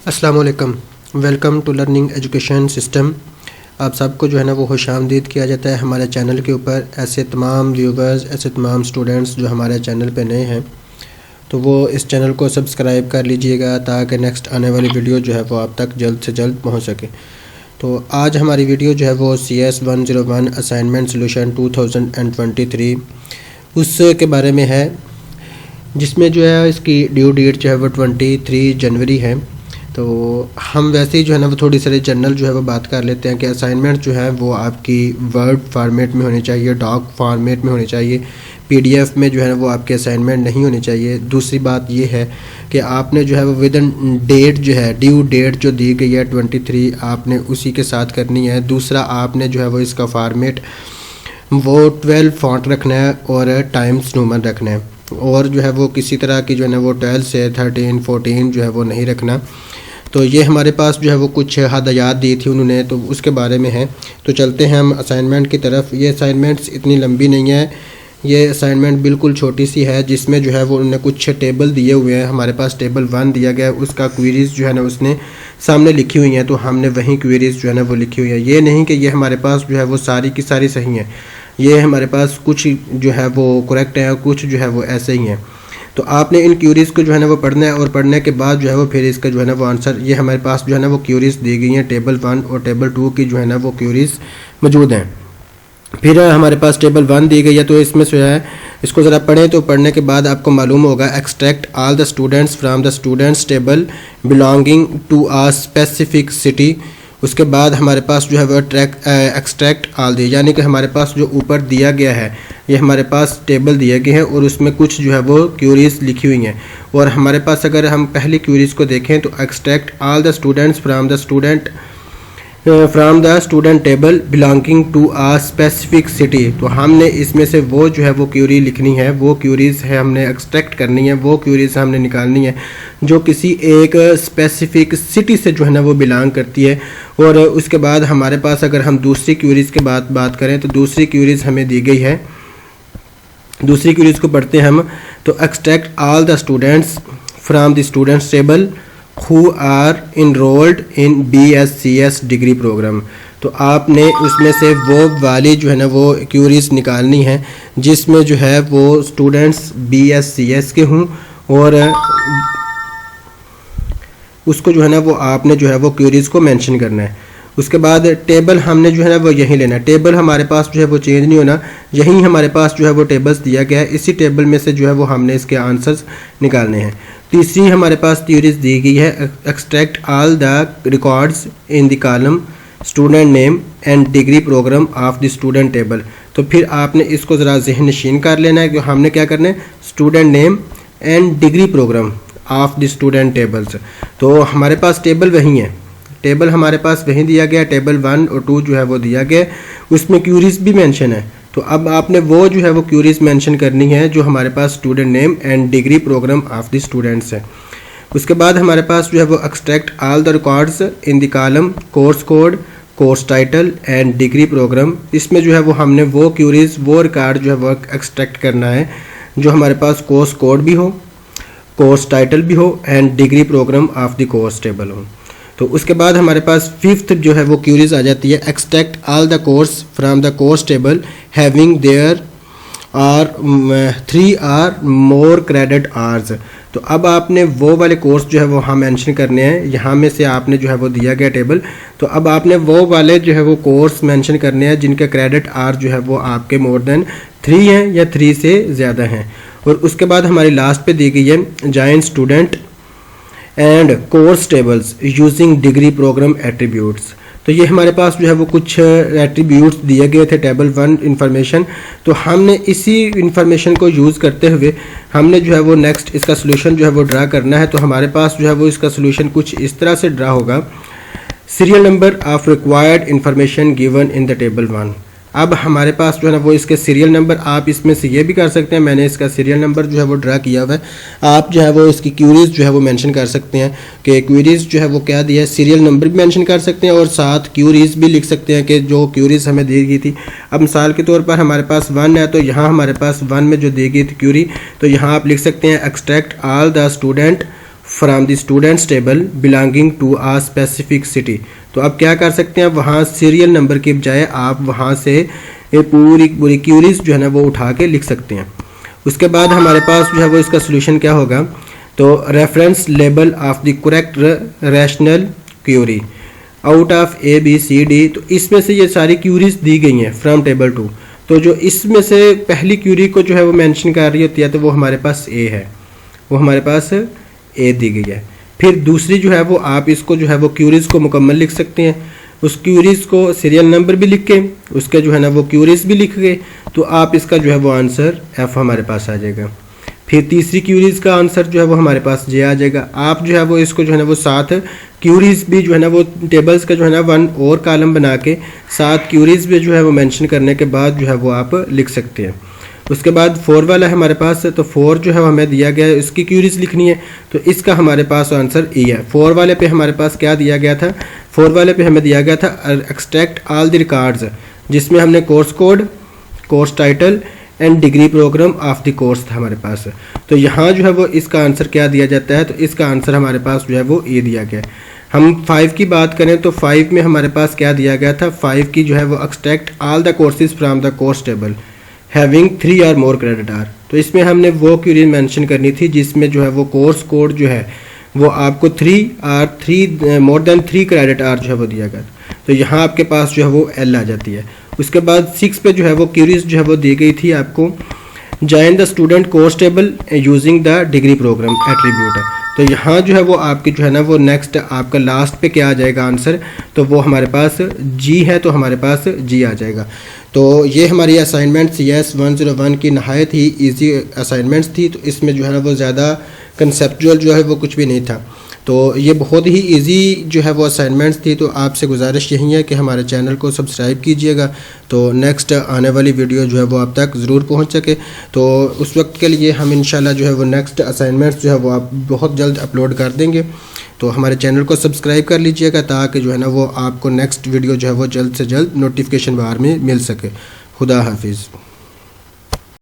अस्सलाम वालेकुम। Welcome to learning education system. आप सबको जो है ना वो खुशामदीद किया जाता है हमारे चैनल के ऊपर। ऐसे तमाम व्यूवर्स, ऐसे तमाम स्टूडेंट्स जो हमारे चैनल पे नए हैं तो वो इस चैनल को सब्सक्राइब कर लीजिएगा ताकि नेक्स्ट आने वाली वीडियो जो है वो आप तक जल्द से जल्द पहुंच सके। तो आज हमारी वीडियो जो है वो CS 101 असाइनमेंट सोल्यूशन 2023 उसके बारे में है, जिसमें जो है इसकी ड्यू डेट जो है वो 23 जनवरी है। तो हम वैसे ही जो है ना वो थोड़ी सारी जनरल जो है वो बात कर लेते हैं कि असाइनमेंट जो है वो आपकी वर्ड फॉर्मेट में होनी चाहिए, डॉक फॉर्मेट में होनी चाहिए, PDF में जो है ना वो आपके असाइनमेंट नहीं होनी चाहिए। दूसरी बात ये है कि आपने जो है वो विद इन डेट जो है, ड्यू डेट जो दी गई है 23, आपने उसी के साथ करनी है। दूसरा, आपने जो है वो इसका फॉर्मेट वो 12 फॉन्ट रखना है और टाइम्स न्यूमन रखना है, और जो है वो किसी तरह की जो है ना वो 12 से 13 14 जो है वो नहीं रखना। तो ये हमारे पास जो है वो कुछ हदायत दी थी उन्होंने, तो उसके बारे में है। तो चलते हैं हम असाइनमेंट की तरफ। ये असाइनमेंट्स इतनी लंबी नहीं है, ये असाइनमेंट बिल्कुल छोटी सी है, जिसमें जो है वो उन्होंने कुछ टेबल दिए हुए हैं। हमारे पास टेबल 1 दिया गया है, उसका क्वेरीज़ जो है ना उसने सामने लिखी हुई हैं, तो हमने वही क्वेरीज़ जो है ना वो लिखी हुई है। ये नहीं कि ये हमारे पास जो है वो सारी की सारी सही हैं, ये हमारे पास कुछ जो है वो करेक्ट है, कुछ जो है वो ऐसे ही हैं। तो आपने इन क्यूरीज़ को जो है ना वो पढ़ना है, और पढ़ने के बाद जो है वो फिर इसका जो है ना वो आंसर, ये हमारे पास जो है ना वो क्यूरीज़ दी गई हैं टेबल 1 और टेबल 2 की जो है ना वो क्यूरीज़ मौजूद हैं। फिर हमारे पास टेबल 1 दी गई है, तो इसमें जो है इसको ज़रा पढ़ें, तो पढ़ने के बाद आपको मालूम होगा। Extract all the students from the students table belonging to a specific city. उसके बाद हमारे पास जो है वो एक्सट्रैक्ट ऑल दी, यानी कि हमारे पास जो ऊपर दिया गया है ये हमारे पास टेबल दिए गए हैं और उसमें कुछ जो है वो क्यूरीज़ लिखी हुई हैं। और हमारे पास अगर हम पहली क्यूरीज़ को देखें तो extract all the students from the student table belonging to a specific city. तो हमने इसमें से वो जो है वो क्यूरी लिखनी है, वो क्यूरीज़ है हमने एक्सट्रैक्ट करनी है, वो क्यूरीज़ हमने निकालनी है जो किसी एक स्पेसिफिक सिटी से जो है ना वो बिलोंग करती है। और उसके बाद हमारे पास अगर हम दूसरी क्यूरीज़ के बात करें तो दूसरी क्यूरीज़ हमें दी गई है। दूसरी क्यूरीज़ को पढ़ते हैं हम। तो extract all the students from the students table who are enrolled in BScs degree programme. तो आपने उसमें से वो वाली जो है ना वो क्यूरीज़ निकालनी है जिसमें जो है वो स्टूडेंट्स BScs के हों, और उसको जो है ना वो आपने जो है वो क्यूरीज़ को मेंशन करना है। उसके बाद टेबल हमने जो है ना वो यहीं लेना है, टेबल हमारे पास जो है वो चेंज नहीं होना, यहीं हमारे पास जो है वो टेबल्स दिया गया है, इसी टेबल में से जो है वो हमने इसके आंसर्स निकालने हैं। तीसरी हमारे पास क्यूरीज़ दी गई है। Extract all the records in the column student name and degree programme of the student table. तो फिर आपने इसको ज़रा ज़हन नशीन कर लेना है कि हमने क्या करना है, student name and degree programme of the student tables. तो हमारे पास टेबल वही है, टेबल हमारे पास वहीं दिया गया, टेबल 1 और 2 जो है वो दिया गया, उसमें क्यूरीज़ भी मेंशन है। तो अब आपने वो जो है वो क्यूरीज़ मेंशन करनी है जो हमारे पास student name and degree programme of the students है। उसके बाद हमारे पास जो है वो extract all the records in the column course code, course title and degree programme. इसमें जो है वो हमने वो क्यूरीज़, वो रिकॉर्ड जो है वो एक्सट्रैक्ट करना है जो हमारे पास कोर्स कोड भी हो, कोर्स टाइटल भी हो and degree programme of the course table हो। तो उसके बाद हमारे पास 5th जो है वो क्यूरीज आ जाती है। Extract all the course from the course table having there are 3 or more credit hours. तो अब आपने वो वाले कोर्स जो है वो हम मेंशन करने हैं, यहाँ में से आपने जो है वो दिया गया टेबल, तो अब आपने वो वाले जो है वो कोर्स मेंशन करने हैं जिनके क्रेडिट आर जो है वो आपके मोर देन 3 हैं या 3 से ज़्यादा हैं। और उसके बाद हमारी लास्ट पे दी गई है join student and course tables using degree programme attributes. तो ये हमारे पास जो है वो कुछ एट्रीब्यूट्स दिए गए थे टेबल 1 इंफॉर्मेशन। तो हमने इसी इंफॉर्मेशन को यूज़ करते हुए हमने जो है वो नेक्स्ट इसका सोल्यूशन जो है वो ड्रा करना है। तो हमारे पास जो है वो इसका सोल्यूशन कुछ इस तरह से ड्रा होगा। Serial number of required information given in the table 1। अब हमारे पास जो है ना वो इसके सीरियल नंबर, आप इसमें से ये भी कर सकते हैं, मैंने इसका सीरियल नंबर जो है वो ड्रा किया हुआ है। आप जो है वो इसकी क्यूरीज़ जो है वो मेंशन कर सकते हैं कि क्यूरीज़ जो है वो क्या दिया है, सीरियल नंबर भी मेंशन कर सकते हैं और साथ क्यूरीज़ भी लिख सकते हैं कि जो क्यूरीज़ हमें दी गई थी। अब मिसाल के तौर पर हमारे पास 1 है, तो यहाँ हमारे पास 1 में जो दी गई थी क्यूरी, तो यहाँ आप लिख सकते हैं extract all the student from the students table belonging to a specific city. तो आप क्या कर सकते हैं, वहाँ सीरियल नंबर के बजाय आप वहाँ से ये पूरी क्यूरीज जो है ना वो उठा के लिख सकते हैं। उसके बाद हमारे पास जो है वो इसका सोल्यूशन क्या होगा, तो reference label of the correct rational query out of A B C D. तो इसमें से ये सारी क्यूरीज दी गई हैं फ्रॉम टेबल 2। तो जो इसमें से पहली क्यूरी को जो है वो मेंशन कर रही होती है तो वो हमारे पास ए है, वो हमारे पास ए दी गई है। फिर दूसरी जो है वो आप इसको जो है वो क्यूरीज को मुकम्मल लिख सकते हैं, उस क्यूरीज को सीरियल नंबर भी लिख के उसके जो है ना वो क्यूरीज भी लिख गए, तो आप इसका जो है वो आंसर एफ हमारे पास आ जाएगा। फिर तीसरी क्यूरीज का आंसर जो है वो हमारे पास जे आ जाएगा। आप जो है वो इसको जो है ना वो 7 क्यूरीज भी जो है ना वो टेबल्स का जो है ना 1 और कॉलम बना के 7 क्यूरीज भी जो है वो मेंशन करने के बाद जो है वो आप लिख सकते हैं। उसके बाद 4 वाला है हमारे पास, तो 4 जो है हमें दिया गया है, इसकी क्यूरीज लिखनी है, तो इसका हमारे पास आंसर ई है। 4 वाले पे हमारे पास क्या दिया गया था, 4 वाले पे हमें दिया गया था एक्सट्रैक्ट ऑल द रिकॉर्ड्स, जिसमें हमने course code, course title and degree programme of the course था हमारे पास। तो यहाँ जो है वो इसका आंसर क्या दिया जाता है, तो इसका आंसर हमारे पास जो है वो ए दिया गया है। हम 5 की बात करें तो 5 में हमारे पास क्या दिया गया था, 5 की जो है वो extract all the courses from the course table having 3 और मोर क्रेडिट आर। तो इसमें हमने वो क्यूरी मेंशन करनी थी जिसमें जो है वो कोर्स कोड जो है वो आपको 3 मोर देन 3 क्रेडिट आर जो है वो दिया गया। तो यहाँ आपके पास जो है वो एल आ जाती है। उसके बाद 6 पे जो है वो क्यूरीज जो है वो दी गई थी आपको, join the student course table using the degree program attribute. तो यहाँ जो है वो आपकी जो है ना वो नेक्स्ट आपका लास्ट पे क्या आ जाएगा आंसर, तो वो हमारे पास जी है, तो हमारे पास जी आ जाएगा। तो ये हमारी असाइनमेंट CS 101 की नहायत ही इजी असाइनमेंट्स थी। तो इसमें जो है ना वो ज़्यादा कंसेप्चुअल जो है वो कुछ भी नहीं था, तो ये बहुत ही इजी जो है वो असाइनमेंट्स थी। तो आपसे गुजारिश यही है कि हमारे चैनल को सब्सक्राइब कीजिएगा, तो नेक्स्ट आने वाली वीडियो जो है वो आप तक ज़रूर पहुंच सके। तो उस वक्त के लिए हम इंशाल्लाह जो है वो नेक्स्ट असाइनमेंट्स जो है वो आप बहुत जल्द अपलोड कर देंगे। तो हमारे चैनल को सब्सक्राइब कर लीजिएगा ताकि जो है ना वो आपको नेक्स्ट वीडियो जो है वो जल्द से जल्द नोटिफिकेशन बार में मिल सके। खुदा हाफिज़।